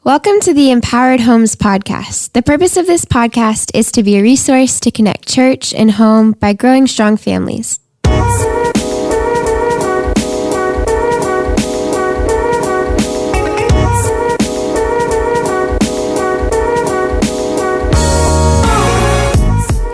Welcome to the Empowered Homes podcast. The purpose of this podcast is to be a resource to connect church and home by growing strong families.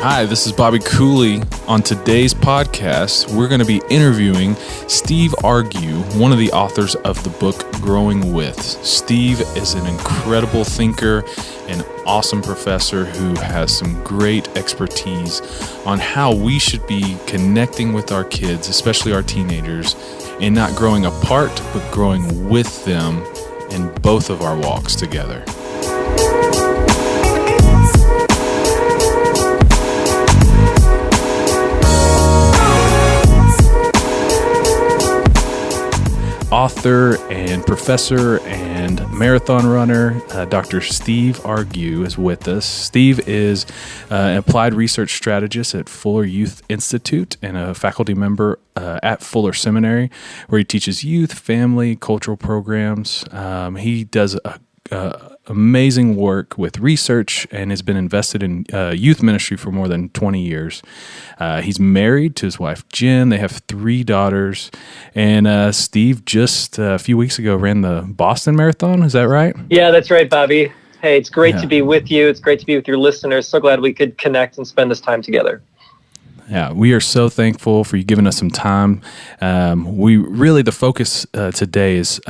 Hi, this is Bobby Cooley. On today's podcast, we're going to be interviewing Steve Argue, one of the authors of the book Growing With. Steve is an incredible thinker and awesome professor who has some great expertise on how we should be connecting with our kids, especially our teenagers, and not growing apart, but growing with them in both of our walks together. Author and professor and marathon runner, Dr. Steve Argue is with us. Steve is an applied research strategist at Fuller Youth Institute and a faculty member at Fuller Seminary, where he teaches youth, family, cultural programs. He does amazing work with research and has been invested in youth ministry for more than 20 years. He's married to his wife, Jen. They have 3 daughters. And Steve just a few weeks ago ran the Boston Marathon. Is that right? Yeah, that's right, Bobby. Hey, it's great to be with you. It's great to be with your listeners. So glad we could connect and spend this time together. Yeah, we are so thankful for you giving us some time. The focus today is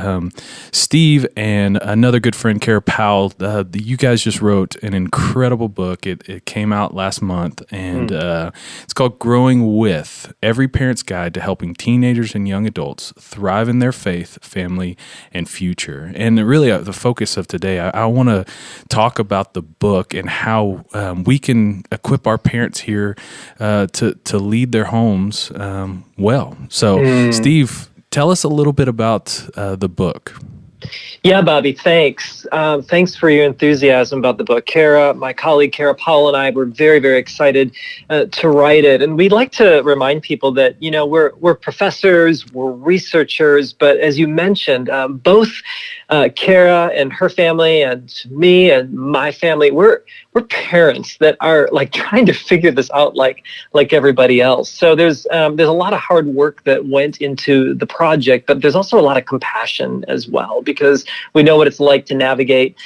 Steve and another good friend, Kara Powell. You guys just wrote an incredible book. It came out last month, and it's called Growing With, Every Parent's Guide to Helping Teenagers and Young Adults Thrive in Their Faith, Family, and Future. And really, the focus of today, I want to talk about the book and how we can equip our parents here to lead their homes well. So, Steve, tell us a little bit about the book. Yeah, Bobby, thanks. Thanks for your enthusiasm about the book. Kara, my colleague Kara Powell, and I were very, very excited to write it. And we'd like to remind people that, you know, we're professors, we're researchers, but as you mentioned, both Kara and her family and me and my family, we're parents that are like trying to figure this out like everybody else. So there's a lot of hard work that went into the project, but there's also a lot of compassion as well, because we know what it's like to navigate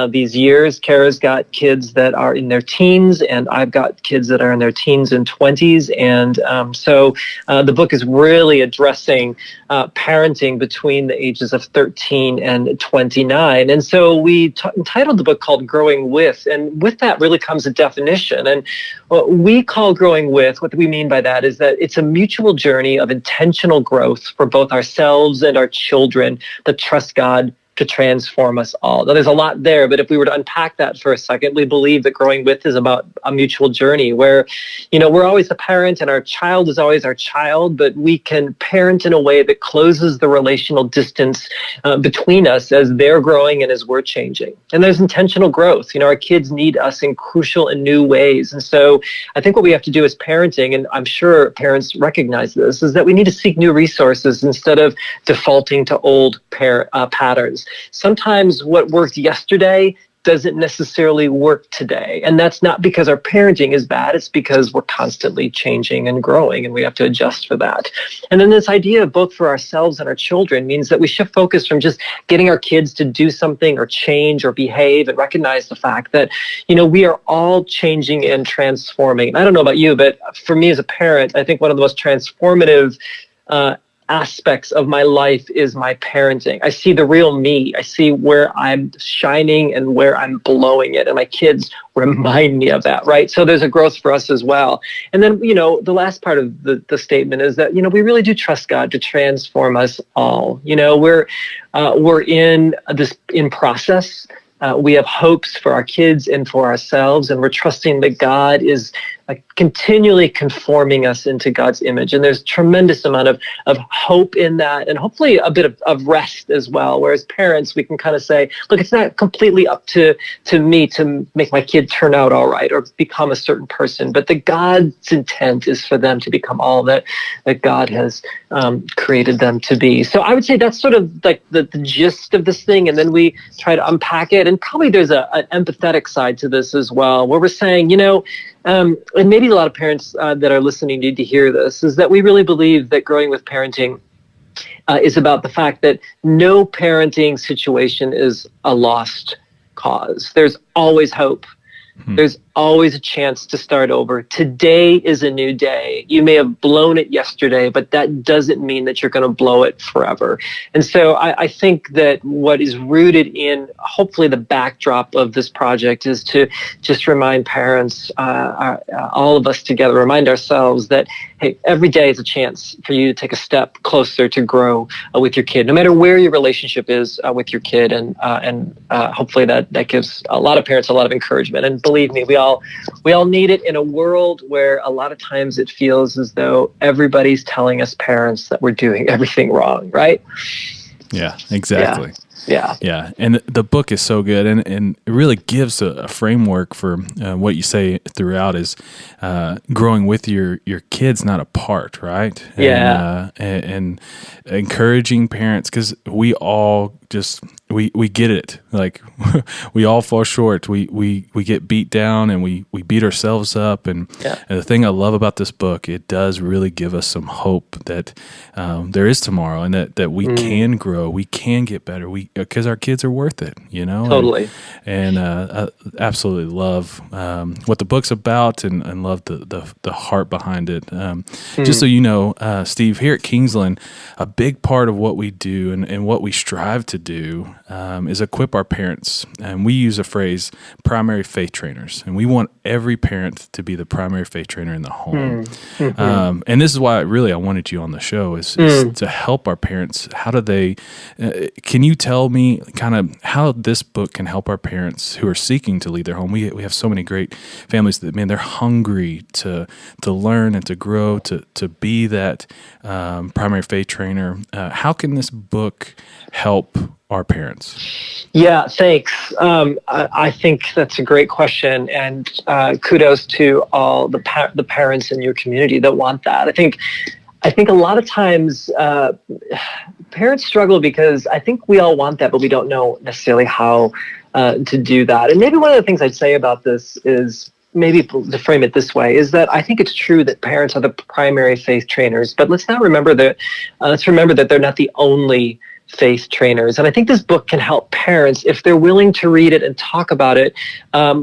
these years. Kara's got kids that are in their teens, and I've got kids that are in their teens and 20s. And so the book is really addressing parenting between the ages of 13 and 29. And so we entitled the book called Growing With, and with that really comes a definition. And what we call growing with, what we mean by that is that it's a mutual journey of intentional growth for both ourselves and our children that trust God to transform us all. Now, there's a lot there, but if we were to unpack that for a second, we believe that growing with is about a mutual journey where, you know, we're always a parent and our child is always our child, but we can parent in a way that closes the relational distance between us as they're growing and as we're changing. And there's intentional growth. You know, our kids need us in crucial and new ways. And so I think what we have to do as parenting, and I'm sure parents recognize this, is that we need to seek new resources instead of defaulting to old patterns. Sometimes what worked yesterday doesn't necessarily work today. And that's not because our parenting is bad. It's because we're constantly changing and growing, and we have to adjust for that. And then this idea of both for ourselves and our children means that we shift focus from just getting our kids to do something or change or behave, and recognize the fact that, you know, we are all changing and transforming. And I don't know about you, but for me as a parent, I think one of the most transformative aspects of my life is my parenting. I see the real me. I see where I'm shining and where I'm blowing it. And my kids remind me of that, right? So there's a growth for us as well. And then, you know, the last part of the statement is that, you know, we really do trust God to transform us all. You know, we're in process. We have hopes for our kids and for ourselves, and we're trusting that God is like continually conforming us into God's image. And there's tremendous amount of hope in that, and hopefully a bit of rest as well. Whereas parents, we can kind of say, look, it's not completely up to me to make my kid turn out all right or become a certain person, but God's intent is for them to become all that God has created them to be. So I would say that's sort of like the gist of this thing, and then we try to unpack it. And probably there's an empathetic side to this as well, where we're saying, and maybe a lot of parents that are listening need to hear this, is that we really believe that growing with parenting is about the fact that no parenting situation is a lost cause. There's always hope. There's always a chance to start over. Today is a new day. You may have blown it yesterday, but that doesn't mean that you're going to blow it forever. And so I think that what is rooted in hopefully the backdrop of this project is to just remind parents, all of us together, remind ourselves that, hey, every day is a chance for you to take a step closer to grow with your kid, no matter where your relationship is with your kid. And hopefully that gives a lot of parents a lot of encouragement. And believe me, we all need it in a world where a lot of times it feels as though everybody's telling us parents that we're doing everything wrong, right? Yeah, exactly. Yeah. And the book is so good, and it really gives a framework for what you say throughout is growing with your kids, not apart, right? And encouraging parents, because we all just we get it. Like we all fall short. We get beat down and we beat ourselves up. And the thing I love about this book, it does really give us some hope that there is tomorrow, and that we can grow, we can get better, because our kids are worth it, Totally. And I absolutely love what the book's about, and love the heart behind it. Just so you know, Steve, here at Kingsland, a big part of what we do and what we strive to do is equip our parents. And we use a phrase, primary faith trainers. And we want every parent to be the primary faith trainer in the home. And this is why I wanted you on the show, is to help our parents. How do they, can you tell me kind of how this book can help our parents who are seeking to lead their home? We have so many great families that, man, they're hungry to learn and to grow, to be that primary faith trainer. How can this book help our parents? Yeah, thanks. I think that's a great question, and kudos to all the parents in your community that want that. I think a lot of times parents struggle because I think we all want that, but we don't know necessarily how to do that. And maybe one of the things I'd say about this is, maybe to frame it this way, is that I think it's true that parents are the primary faith trainers, but let's remember that they're not the only faith trainers. And I think this book can help parents if they're willing to read it and talk about it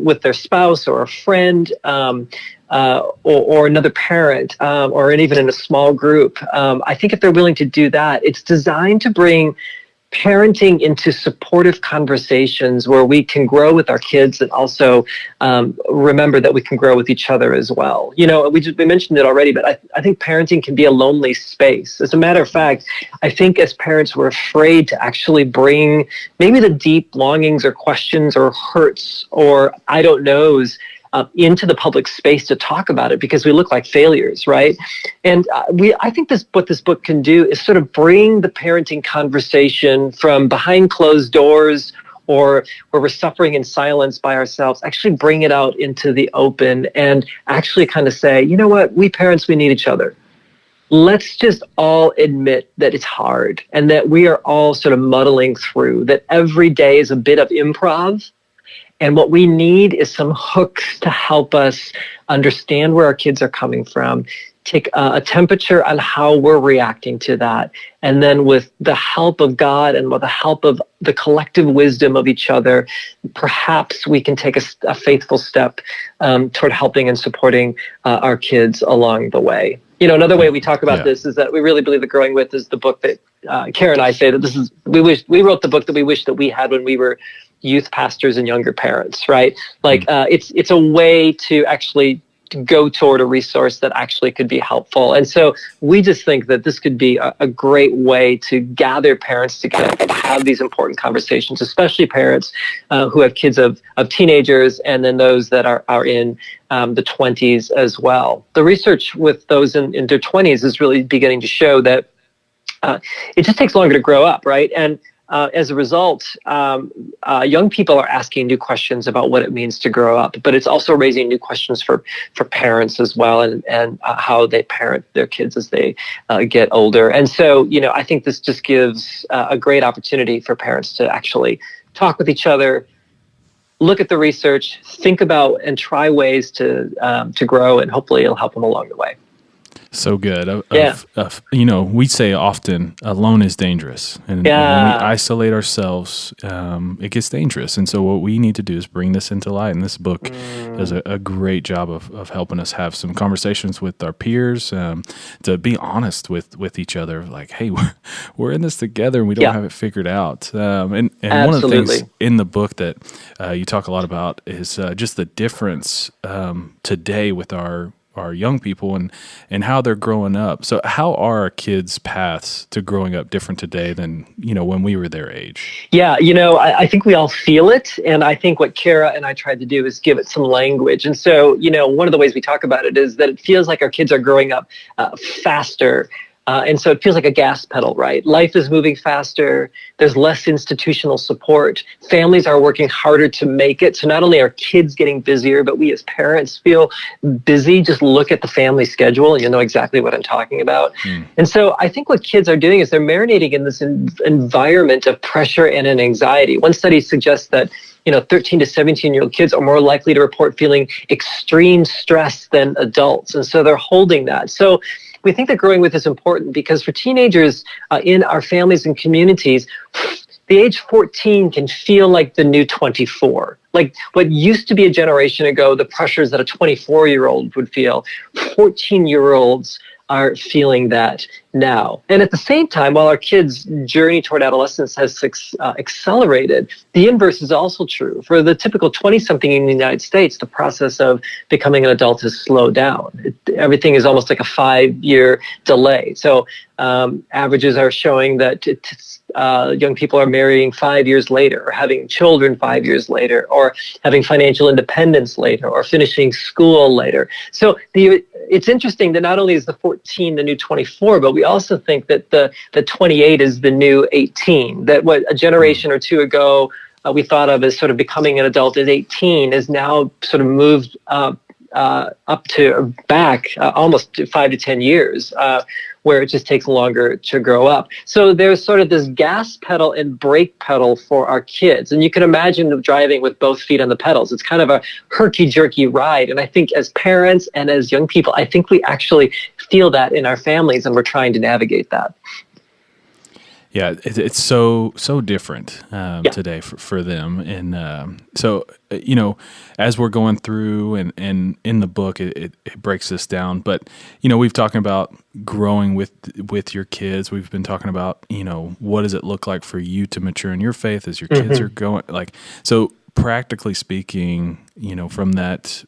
with their spouse or a friend, or another parent, or even in a small group. I think if they're willing to do that, it's designed to bring parenting into supportive conversations where we can grow with our kids and also remember that we can grow with each other as well. We mentioned it already, but I think parenting can be a lonely space. As a matter of fact, I think as parents, we're afraid to actually bring maybe the deep longings or questions or hurts or I don't knows into the public space to talk about it because we look like failures, right? And I think what this book can do is sort of bring the parenting conversation from behind closed doors or where we're suffering in silence by ourselves, actually bring it out into the open and actually kind of say, you know what, we parents, we need each other. Let's just all admit that it's hard and that we are all sort of muddling through, that every day is a bit of improv. And what we need is some hooks to help us understand where our kids are coming from, take a temperature on how we're reacting to that. And then with the help of God and with the help of the collective wisdom of each other, perhaps we can take a faithful step toward helping and supporting our kids along the way. Another way we talk about this is that we really believe that Growing With is the book that Kara and I say that we wrote the book that we wish that we had when we were youth pastors and younger parents, right? Like it's a way to actually go toward a resource that actually could be helpful. And so we just think that this could be a great way to gather parents together and have these important conversations, especially parents who have kids of teenagers, and then those that are in the 20s as well. The research with those in their 20s is really beginning to show that it just takes longer to grow up, right? And as a result, young people are asking new questions about what it means to grow up, but it's also raising new questions for parents as well, and how they parent their kids as they get older. And so, I think this just gives a great opportunity for parents to actually talk with each other, look at the research, think about and try ways to grow, and hopefully it'll help them along the way. So good. We say often alone is dangerous. And when we isolate ourselves, it gets dangerous. And so what we need to do is bring this into light. And this book does a great job of helping us have some conversations with our peers, to be honest with each other. Like, hey, we're in this together and we don't have it figured out. And one of the things in the book that you talk a lot about is just the difference today with our young people and how they're growing up. So how are our kids' paths to growing up different today than, when we were their age? Yeah, I think we all feel it. And I think what Kara and I tried to do is give it some language. And so, one of the ways we talk about it is that it feels like our kids are growing up faster. And so it feels like a gas pedal, right? Life is moving faster. There's less institutional support. Families are working harder to make it. So not only are kids getting busier, but we as parents feel busy. Just look at the family schedule and you'll know exactly what I'm talking about. And so I think what kids are doing is they're marinating in this environment of pressure and an anxiety. One study suggests that 13 to 17-year-old kids are more likely to report feeling extreme stress than adults. And so they're holding that. So we think that growing with is important because for teenagers in our families and communities, the age 14 can feel like the new 24. Like what used to be a generation ago, the pressures that a 24-year-old would feel, 14-year-olds are feeling that now. And at the same time, while our kids' journey toward adolescence has accelerated, the inverse is also true. For the typical 20-something in the United States, the process of becoming an adult has slowed down. Everything is almost like a 5-year delay. So averages are showing that young people are marrying 5 years later, or having children 5 years later, or having financial independence later, or finishing school later. So it's interesting that not only is the 14 the new 24, but we also think that the 28 is the new 18. That what a generation or two ago we thought of as sort of becoming an adult at 18 is now sort of moved up to back almost 5 to 10 years, where it just takes longer to grow up. So there's sort of this gas pedal and brake pedal for our kids. And you can imagine them driving with both feet on the pedals. It's kind of a herky-jerky ride. And I think as parents and as young people, I think we actually feel that in our families, and we're trying to navigate that. Yeah, it's so different today for them. And so, as we're going through and in the book, it breaks this down. But, we've talking about growing with your kids. We've been talking about, what does it look like for you to mature in your faith as your kids are going? So practically speaking, from that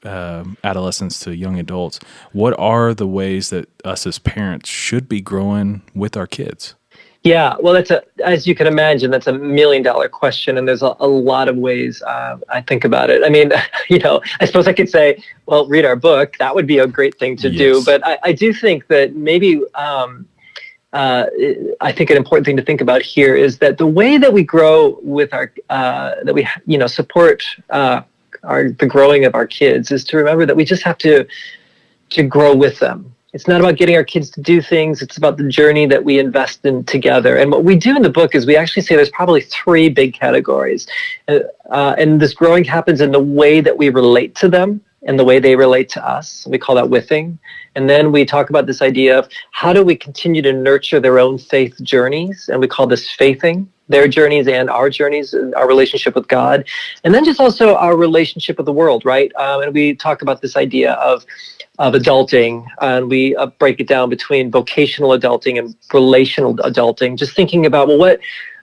adolescence to young adults, what are the ways that us as parents should be growing with our kids? Yeah, well, as you can imagine, that's $1 million question, and there's a lot of ways I think about it. I mean, I suppose I could say, well, read our book. That would be a great thing to do. But I do think that maybe I think an important thing to think about here is that the way that we grow with our that we support the growing of our kids is to remember that we just have to grow with them. It's not about getting our kids to do things. It's about the journey that we invest in together. And what we do in the book is we actually say there's probably 3 big categories. And this growing happens in the way that we relate to them and the way they relate to us. We call that withing. And then we talk about this idea of how do we continue to nurture their own faith journeys. And we call this faithing, their journeys and our journeys, our relationship with God. And then just also our relationship with the world, right? And we talk about this idea of adulting, and we break it down between vocational adulting and relational adulting, just thinking about,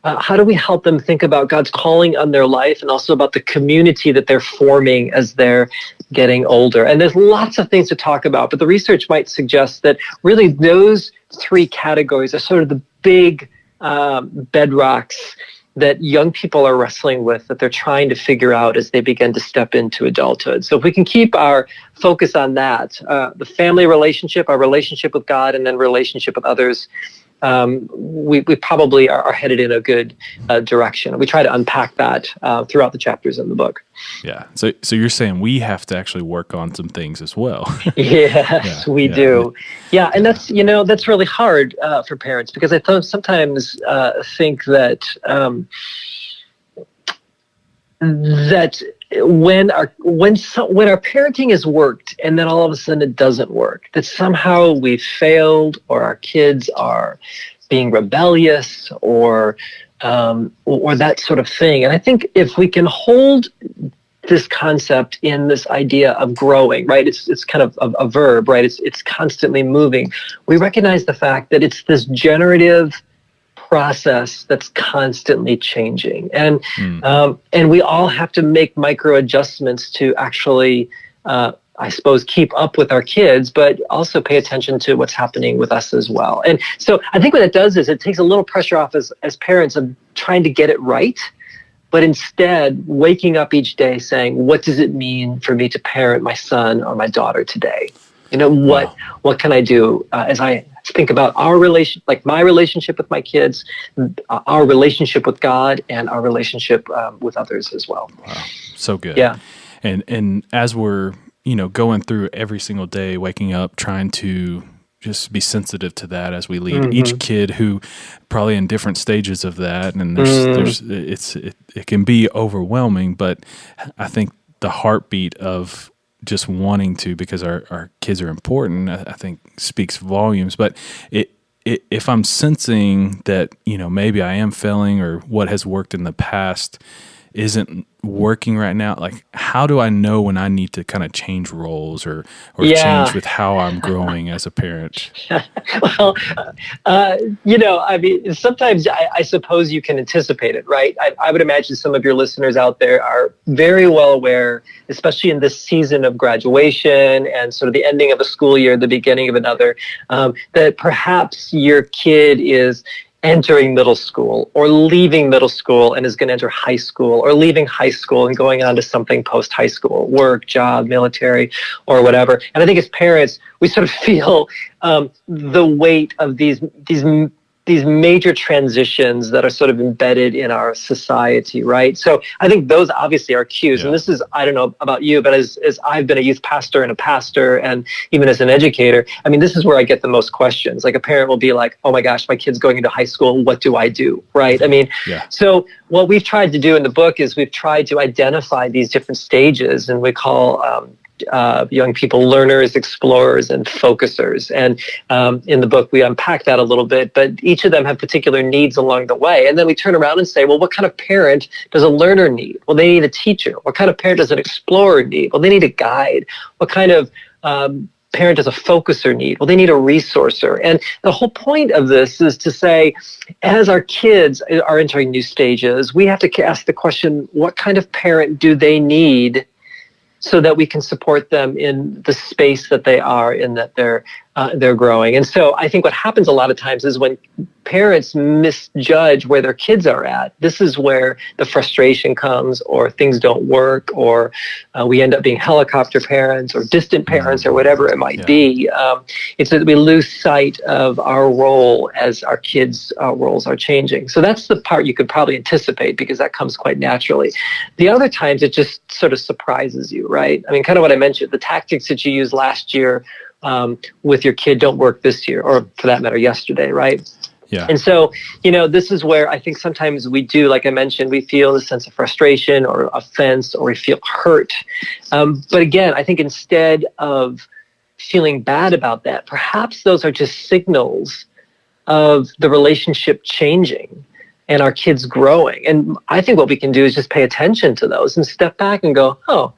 how do we help them think about God's calling on their life and also about the community that they're forming as they're getting older. And there's lots of things to talk about, but the research might suggest that really those three categories are sort of the big bedrocks that young people are wrestling with, that they're trying to figure out as they begin to step into adulthood. So if we can keep our focus on that, the family relationship, our relationship with God, and then relationship with others, we probably are headed in a good direction. We try to unpack that throughout the chapters in the book. Yeah. So you're saying we have to actually work on some things as well. Yes, we do. Yeah, and that's really hard for parents, because I sometimes think that that when our parenting has worked and then all of a sudden it doesn't work, that somehow we've failed, or our kids are being rebellious, or that sort of thing. And I think if we can hold this concept in this idea of growing, right? It's kind of a verb, right? It's constantly moving. We recognize the fact that it's this generative process that's constantly changing, and we all have to make micro adjustments to actually, I suppose, keep up with our kids, but also pay attention to what's happening with us as well. And so I think what it does is it takes a little pressure off as parents of trying to get it right, but instead waking up each day saying, what does it mean for me to parent my son or my daughter today? What can I do as I think about our relation, like my relationship with my kids, our relationship with God, and our relationship with others as well. Wow, so good. Yeah. And as we're going through every single day, waking up, trying to just be sensitive to that as we lead each kid, who probably in different stages of that, and it can be overwhelming. But I think the heartbeat of just wanting to, because our kids are important, I think speaks volumes. But if I'm sensing that maybe I am failing, or what has worked in the past isn't working right now, like how do I know when I need to kind of change roles or change with how I'm growing as a parent? Well, I mean, sometimes I suppose you can anticipate it, right? I would imagine some of your listeners out there are very well aware, especially in this season of graduation and sort of the ending of a school year, the beginning of another, that perhaps your kid is entering middle school, or leaving middle school and is going to enter high school, or leaving high school and going on to something post-high school, work, job, military, or whatever. And I think as parents, we sort of feel the weight of these major transitions that are sort of embedded in our society, right? So I think those obviously are cues. And this is, I don't know about you, but as I've been a youth pastor and a pastor, and even as an educator, I mean, this is where I get the most questions. Like a parent will be like, oh my gosh, my kid's going into high school. What do I do? Right? I mean, so what we've tried to do in the book is we've tried to identify these different stages, and we call young people learners, explorers, and focusers. And in the book, we unpack that a little bit, but each of them have particular needs along the way. And then we turn around and say, well, what kind of parent does a learner need? Well, they need a teacher. What kind of parent does an explorer need? Well, they need a guide. What kind of parent does a focuser need? Well, they need a resourcer. And the whole point of this is to say, as our kids are entering new stages, we have to ask the question, what kind of parent do they need, so that we can support them in the space that they are in, that they're growing. And so I think what happens a lot of times is when parents misjudge where their kids are at, this is where the frustration comes, or things don't work, or we end up being helicopter parents or distant parents, or whatever it might be. It's that we lose sight of our role as our kids' roles are changing. So that's the part you could probably anticipate, because that comes quite naturally. The other times it just sort of surprises you, right? I mean, kind of what I mentioned, the tactics that you used last year with your kid don't work this year, or for that matter, yesterday, right? Yeah. And so, this is where I think sometimes we do, like I mentioned, we feel a sense of frustration or offense, or we feel hurt. But again, I think instead of feeling bad about that, perhaps those are just signals of the relationship changing and our kids growing. And I think what we can do is just pay attention to those and step back and go, oh,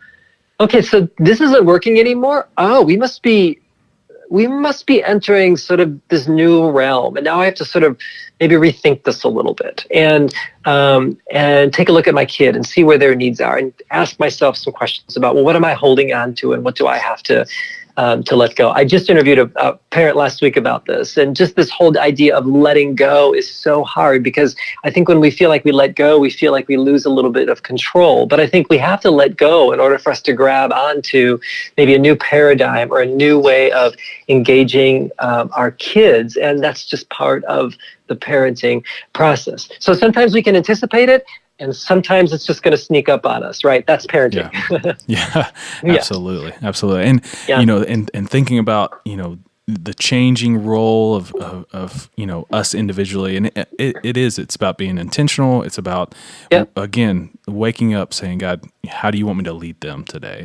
okay, so this isn't working anymore. Oh, we must be we must be entering sort of this new realm. And now I have to sort of maybe rethink this a little bit and take a look at my kid and see where their needs are and ask myself some questions about, well, what am I holding on to and what do I have to let go? I just interviewed a parent last week about this, and just this whole idea of letting go is so hard, because I think when we feel like we let go, we feel like we lose a little bit of control. But I think we have to let go in order for us to grab onto maybe a new paradigm or a new way of engaging our kids, and that's just part of the parenting process. So sometimes we can anticipate it, and sometimes it's just going to sneak up on us, right? That's parenting. Yeah, absolutely. Absolutely. And, and thinking about, the changing role of us individually. And it's about being intentional. It's about, again, waking up saying, God, how do you want me to lead them today?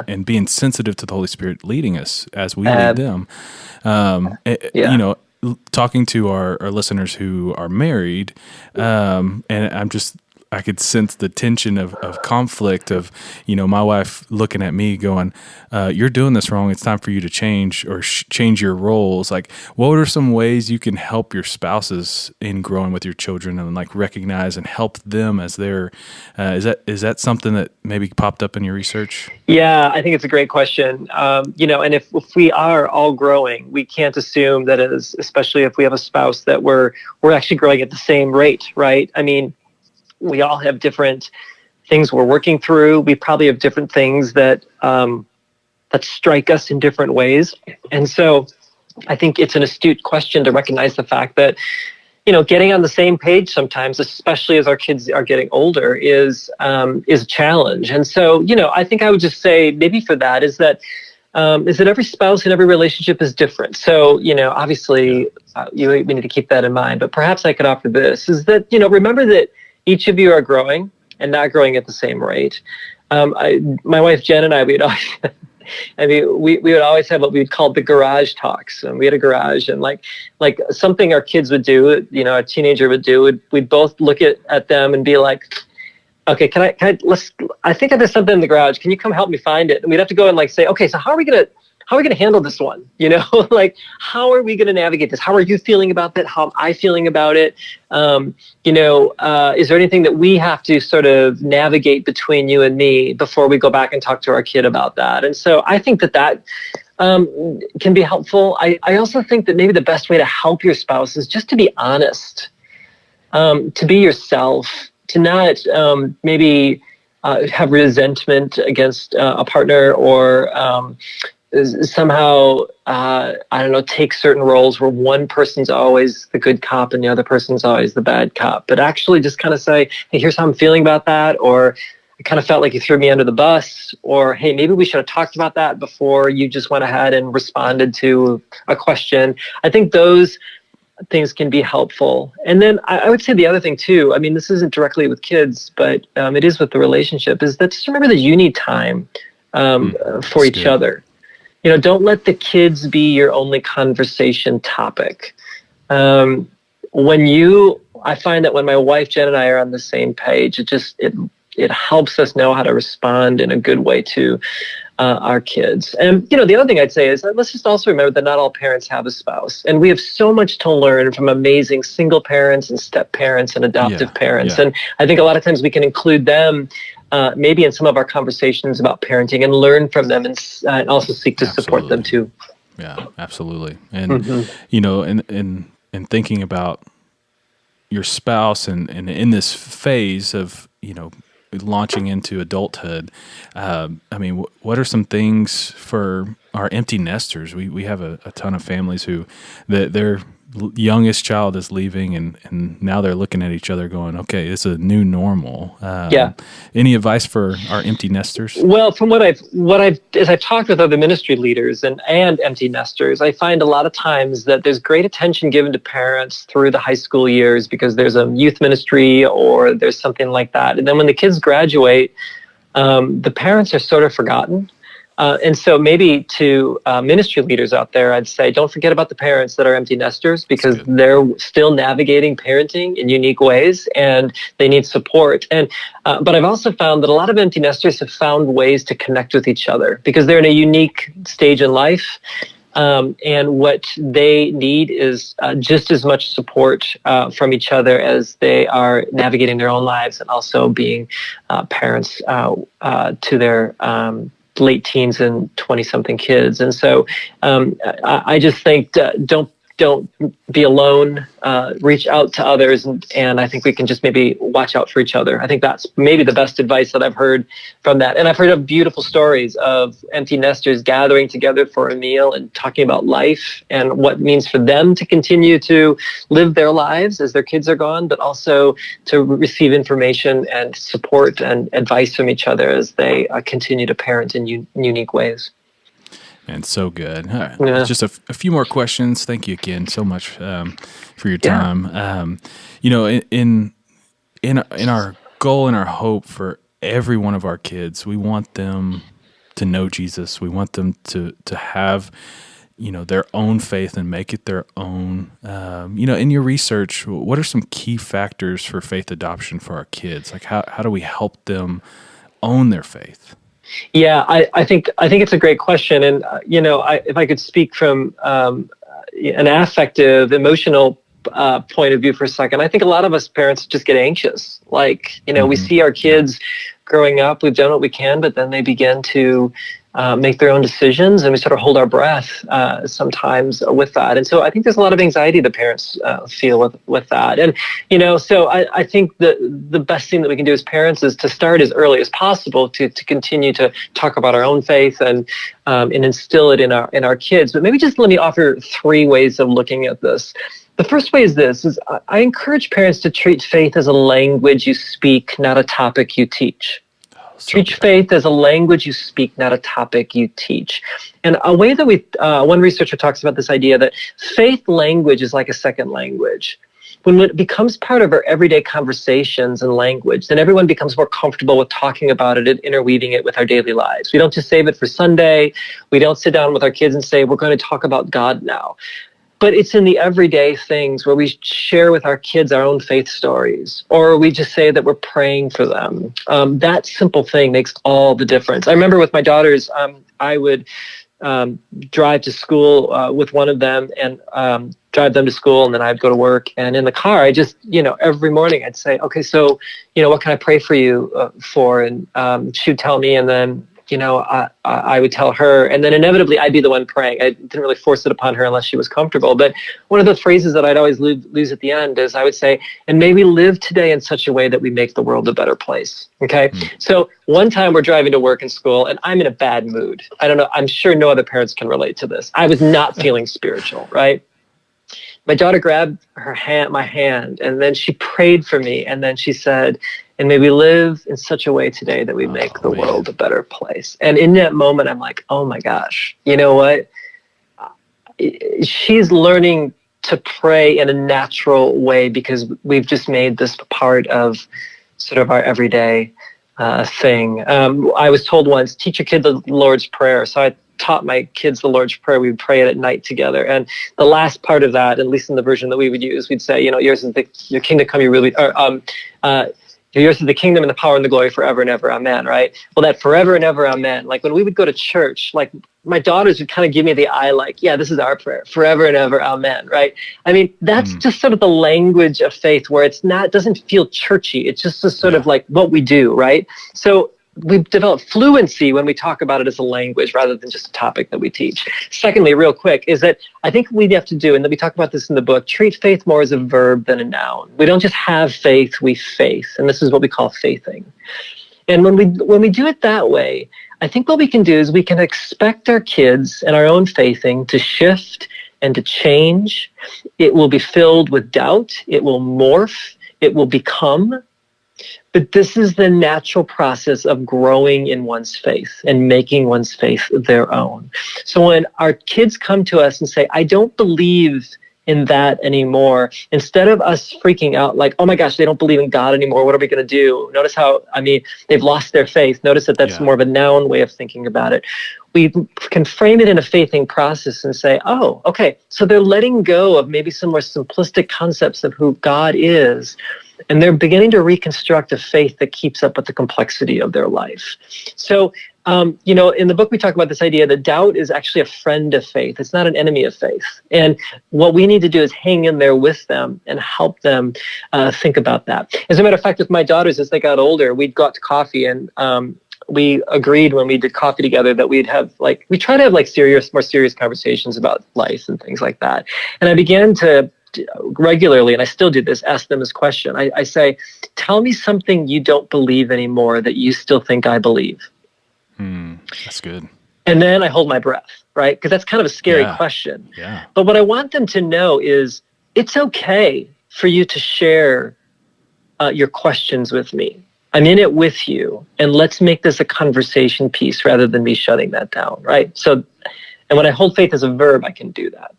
And being sensitive to the Holy Spirit leading us as we lead them. Talking to our listeners who are married, and I could sense the tension of conflict of, my wife looking at me going, you're doing this wrong. It's time for you to change or change your roles. Like, what are some ways you can help your spouses in growing with your children and like recognize and help them as they're, is that something that maybe popped up in your research? Yeah, I think it's a great question. And if we are all growing, we can't assume that it is, especially if we have a spouse, that we're actually growing at the same rate, right? I mean, we all have different things we're working through. We probably have different things that strike us in different ways. And so I think it's an astute question to recognize the fact that, getting on the same page sometimes, especially as our kids are getting older, is a challenge. And so, I think I would just say maybe for that is that every spouse and every relationship is different. So, obviously we need to keep that in mind. But perhaps I could offer this, is that, remember that each of you are growing and not growing at the same rate. My wife Jen and I, we would always have what we would call the garage talks. And we had a garage, and like something our kids would do, a teenager would do, we'd both look at them and be like, okay, I think there's something in the garage. Can you come help me find it? And we'd have to go and say, okay, so how are we going to handle this one? How are we going to navigate this? How are you feeling about that? How am I feeling about it? Is there anything that we have to sort of navigate between you and me before we go back and talk to our kid about that? And so I think that can be helpful. I also think that maybe the best way to help your spouse is just to be honest, to be yourself, to not maybe have resentment against a partner, or somehow, take certain roles where one person's always the good cop and the other person's always the bad cop, but actually just kind of say, hey, here's how I'm feeling about that, or I kind of felt like you threw me under the bus, or, hey, maybe we should have talked about that before you just went ahead and responded to a question. I think those things can be helpful. And then I would say the other thing too, I mean, this isn't directly with kids, but it is with the relationship, is that just remember that you need time for each other. Don't let the kids be your only conversation topic. I find that when my wife, Jen, and I are on the same page, it helps us know how to respond in a good way to our kids. And, the other thing I'd say is that let's just also remember that not all parents have a spouse. And we have so much to learn from amazing single parents and step parents and adoptive parents. Yeah. And I think a lot of times we can include them maybe in some of our conversations about parenting and learn from them, and also seek to support them too. Yeah, absolutely. And, in thinking about your spouse and in this phase of, launching into adulthood, what are some things for our empty nesters? We have a ton of families who their youngest child is leaving, and now they're looking at each other going, okay, it's a new normal. Any advice for our empty nesters? Well, from as I've talked with other ministry leaders and empty nesters, I find a lot of times that there's great attention given to parents through the high school years because there's a youth ministry or there's something like that. And then when the kids graduate, the parents are sort of forgotten. And so maybe to ministry leaders out there, I'd say, don't forget about the parents that are empty nesters, because they're still navigating parenting in unique ways and they need support. And but I've also found that a lot of empty nesters have found ways to connect with each other because they're in a unique stage in life. And what they need is just as much support from each other as they are navigating their own lives and also being parents to their late teens and 20-something kids. And so I just think don't be alone, reach out to others, and I think we can just maybe watch out for each other. I think that's maybe the best advice that I've heard from that. And I've heard of beautiful stories of empty nesters gathering together for a meal and talking about life and what it means for them to continue to live their lives as their kids are gone, but also to receive information and support and advice from each other as they continue to parent in unique ways. And so good. All right. Yeah. Just a few more questions. Thank you again so much for your time. Yeah. In our goal and our hope for every one of our kids, we want them to know Jesus. We want them to have, their own faith and make it their own. In your research, what are some key factors for faith adoption for our kids? Like how do we help them own their faith? Yeah, I think it's a great question, and if I could speak from an affective, emotional point of view for a second, I think a lot of us parents just get anxious. Like, we see our kids growing up, we've done what we can, but then they begin to make their own decisions, and we sort of hold our breath sometimes with that. And so I think there's a lot of anxiety that parents feel with that. And, so I think the best thing that we can do as parents is to start as early as possible to continue to talk about our own faith and instill it in our kids. But maybe just let me offer 3 ways of looking at this. The first way is this: I encourage parents to treat faith as a language you speak, not a topic you teach. Treat faith as a language you speak, not a topic you teach. And a way that one researcher talks about this idea that faith language is like a second language. When it becomes part of our everyday conversations and language, then everyone becomes more comfortable with talking about it and interweaving it with our daily lives. We don't just save it for Sunday. We don't sit down with our kids and say, we're going to talk about God now. But it's in the everyday things where we share with our kids our own faith stories, or we just say that we're praying for them. That simple thing makes all the difference. I remember with my daughters, I would drive to school with one of them and drive them to school, and then I'd go to work. And in the car, I just, every morning I'd say, okay, so, what can I pray for you for? And she'd tell me, and then I would tell her, and then inevitably I'd be the one praying. I didn't really force it upon her unless she was comfortable. But one of the phrases that I'd always lose at the end is I would say, and may we live today in such a way that we make the world a better place. Okay. So one time we're driving to work and school, and I'm in a bad mood. I don't know. I'm sure no other parents can relate to this. I was not feeling spiritual, right? My daughter grabbed my hand, and then she prayed for me. And then she said, and may we live in such a way today that we make the world a better place. And in that moment, I'm like, oh my gosh, you know what? She's learning to pray in a natural way because we've just made this part of sort of our everyday thing. I was told once, teach your kid the Lord's Prayer. So I taught my kids the Lord's Prayer. We would pray it at night together. And the last part of that, at least in the version that we would use, we'd say, yours is your kingdom come, you really, yours is the kingdom and the power and the glory forever and ever. Amen. Right. Well, that forever and ever. Amen. Like when we would go to church, like my daughters would kind of give me the eye, like, yeah, this is our prayer forever and ever. Amen. Right. I mean, that's just sort of the language of faith where it doesn't feel churchy. It's just a sort of like what we do. Right. So we've developed fluency when we talk about it as a language rather than just a topic that we teach. Secondly, real quick, is that I think we have to do, and we talk about this in the book, treat faith more as a verb than a noun. We don't just have faith, we faith. And this is what we call faithing. And when we do it that way, I think what we can do is we can expect our kids and our own faithing to shift and to change. It will be filled with doubt. It will morph. It will become. But this is the natural process of growing in one's faith and making one's faith their own. So when our kids come to us and say, I don't believe in that anymore, instead of us freaking out like, oh my gosh, they don't believe in God anymore, what are we going to do? Notice how, they've lost their faith. Notice that that's more of a noun way of thinking about it. We can frame it in a faithing process and say, oh, okay, so they're letting go of maybe some more simplistic concepts of who God is, and they're beginning to reconstruct a faith that keeps up with the complexity of their life. So In the book, we talk about this idea that doubt is actually a friend of faith. It's not an enemy of faith. And what we need to do is hang in there with them and help them think about that. As a matter of fact, with my daughters, as they got older, we'd go out to coffee, and we agreed when we did coffee together that we try to have more serious conversations about life and things like that. And I began to regularly, and I still do this, ask them this question. I say, tell me something you don't believe anymore that you still think I believe. That's good. And then I hold my breath, right? Because that's kind of a scary question. Yeah. But what I want them to know is it's okay for you to share your questions with me. I'm in it with you, and let's make this a conversation piece rather than me shutting that down, right? So, and when I hold faith as a verb, I can do that.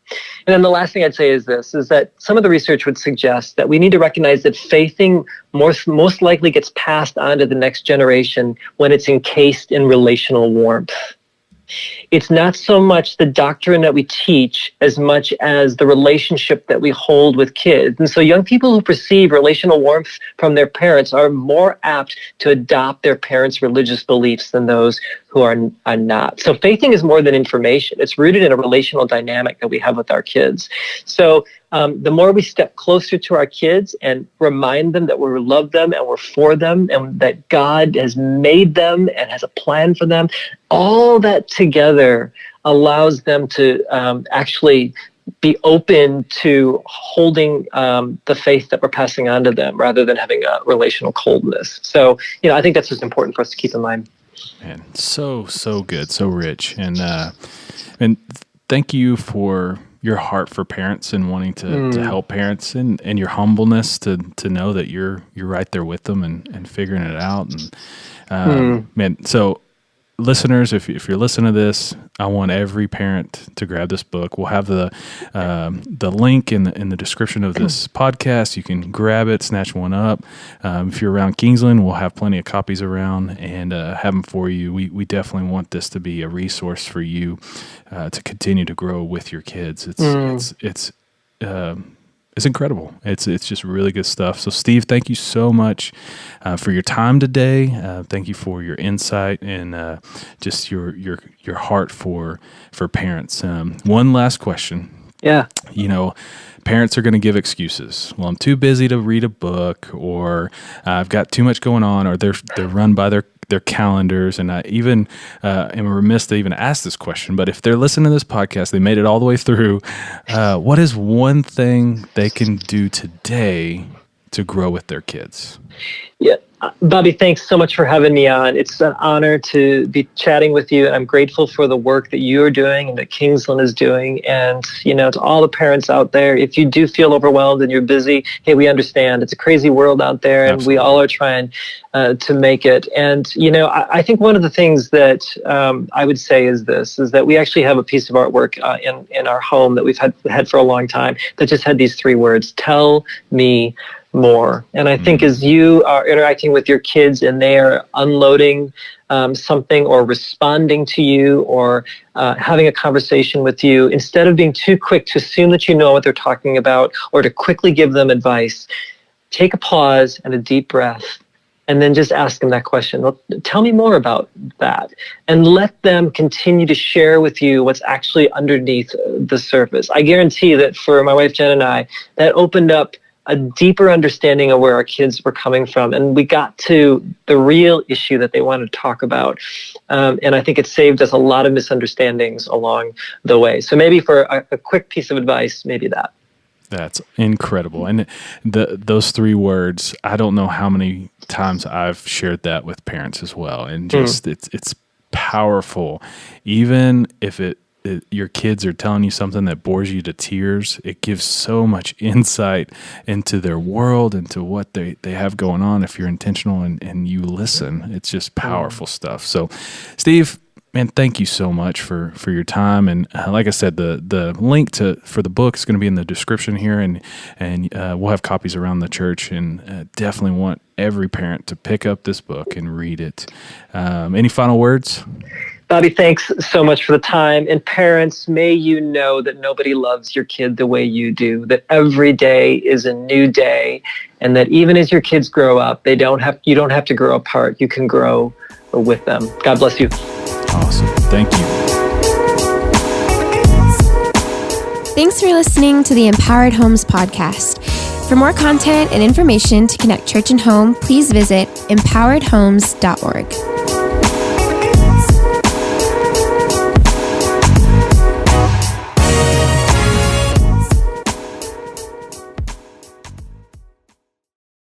And then the last thing I'd say is this, is that some of the research would suggest that we need to recognize that faithing most likely gets passed on to the next generation when it's encased in relational warmth. It's not so much the doctrine that we teach as much as the relationship that we hold with kids. And so young people who perceive relational warmth from their parents are more apt to adopt their parents' religious beliefs than those who are not. So faithing is more than information. It's rooted in a relational dynamic that we have with our kids. So the more we step closer to our kids and remind them that we love them and we're for them and that God has made them and has a plan for them, all that together allows them to actually be open to holding the faith that we're passing on to them rather than having a relational coldness. So, I think that's just important for us to keep in mind. Man, so good, so rich. And thank you for your heart for parents and wanting to help parents and your humbleness to know that you're right there with them and figuring it out. And man, so listeners, if you're listening to this, I want every parent to grab this book. We'll have the link in the description of this podcast. You can grab it, snatch one up. If you're around Kingsland, we'll have plenty of copies around and have them for you. We definitely want this to be a resource for you to continue to grow with your kids. It's incredible. It's just really good stuff. So Steve, thank you so much for your time today. Thank you for your insight and just your heart for parents. One last question. Yeah. Parents are going to give excuses. Well, I'm too busy to read a book, or I've got too much going on, or they're run by their calendars. And I even am remiss to even ask this question, but if they're listening to this podcast, they made it all the way through, what is one thing they can do today to grow with their kids? Yeah. Bobby, thanks so much for having me on. It's an honor to be chatting with you. I'm grateful for the work that you are doing and that Kingsland is doing. And, to all the parents out there, if you do feel overwhelmed and you're busy, hey, we understand. It's a crazy world out there, and Absolutely. We all are trying to make it. And, I think one of the things that I would say is that we actually have a piece of artwork in our home that we've had for a long time that just had these 3 words: tell me more. And I think as you are interacting with your kids and they are unloading something or responding to you or having a conversation with you, instead of being too quick to assume that you know what they're talking about or to quickly give them advice, take a pause and a deep breath and then just ask them that question. Well, tell me more about that, and let them continue to share with you what's actually underneath the surface. I guarantee that for my wife Jen and I, that opened up a deeper understanding of where our kids were coming from. And we got to the real issue that they wanted to talk about. And I think it saved us a lot of misunderstandings along the way. So maybe for a quick piece of advice, maybe that. That's incredible. And those 3 words, I don't know how many times I've shared that with parents as well. And just it's powerful. Even if your kids are telling you something that bores you to tears, it gives so much insight into their world, into what they have going on if you're intentional and you listen. It's just powerful stuff. So, Steve, man, thank you so much for your time. And like I said, the link for the book is going to be in the description here, and we'll have copies around the church, and definitely want every parent to pick up this book and read it. Any final words? Bobby, thanks so much for the time. And parents, may you know that nobody loves your kid the way you do, that every day is a new day, and that even as your kids grow up, you don't have to grow apart. You can grow with them. God bless you. Awesome. Thank you. Thanks for listening to the Empowered Homes podcast. For more content and information to connect church and home, please visit empoweredhomes.org.